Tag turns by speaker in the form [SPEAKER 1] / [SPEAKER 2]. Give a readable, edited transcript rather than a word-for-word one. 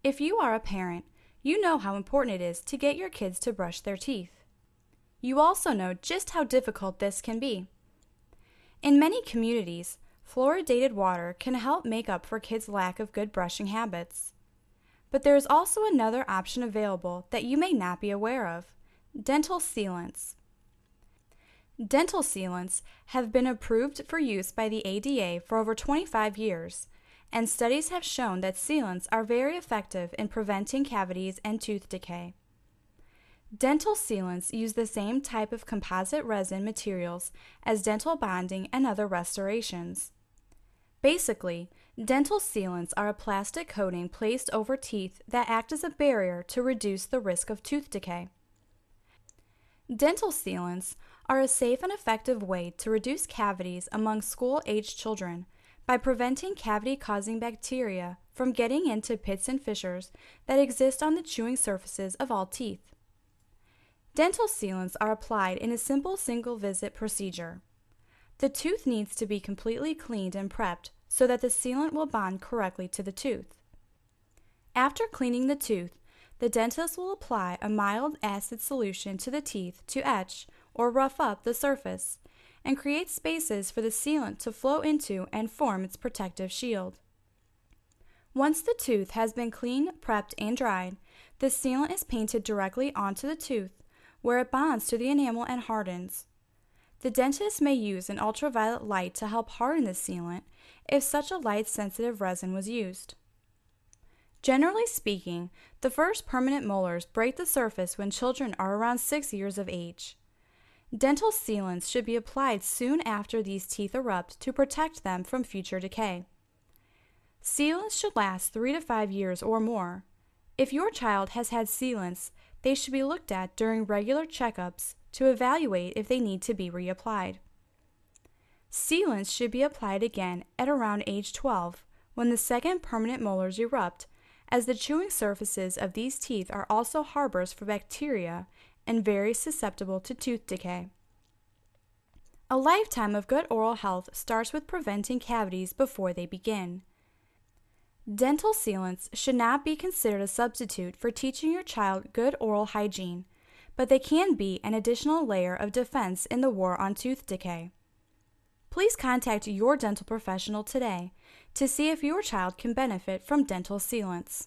[SPEAKER 1] If you are a parent, you know how important it is to get your kids to brush their teeth. You also know just how difficult this can be. In many communities, fluoridated water can help make up for kids' lack of good brushing habits. But there is also another option available that you may not be aware of: dental sealants. Dental sealants have been approved for use by the ADA for over 25 years, and studies have shown that sealants are very effective in preventing cavities and tooth decay. Dental sealants use the same type of composite resin materials as dental bonding and other restorations. Basically, dental sealants are a plastic coating placed over teeth that act as a barrier to reduce the risk of tooth decay. Dental sealants are a safe and effective way to reduce cavities among school-aged children by preventing cavity-causing bacteria from getting into pits and fissures that exist on the chewing surfaces of all teeth. Dental sealants are applied in a simple single-visit procedure. The tooth needs to be completely cleaned and prepped so that the sealant will bond correctly to the tooth. After cleaning the tooth, the dentist will apply a mild acid solution to the teeth to etch or rough up the surface and create spaces for the sealant to flow into and form its protective shield. Once the tooth has been cleaned, prepped, and dried, the sealant is painted directly onto the tooth, where it bonds to the enamel and hardens. The dentist may use an ultraviolet light to help harden the sealant if such a light-sensitive resin was used. Generally speaking, the first permanent molars break the surface when children are around 6 years of age. Dental sealants should be applied soon after these teeth erupt to protect them from future decay. Sealants should last 3 to 5 years or more. If your child has had sealants, they should be looked at during regular checkups to evaluate if they need to be reapplied. Sealants should be applied again at around age 12 when the second permanent molars erupt, as the chewing surfaces of these teeth are also harbors for bacteria and very susceptible to tooth decay. A lifetime of good oral health starts with preventing cavities before they begin. Dental sealants should not be considered a substitute for teaching your child good oral hygiene, but they can be an additional layer of defense in the war on tooth decay. Please contact your dental professional today to see if your child can benefit from dental sealants.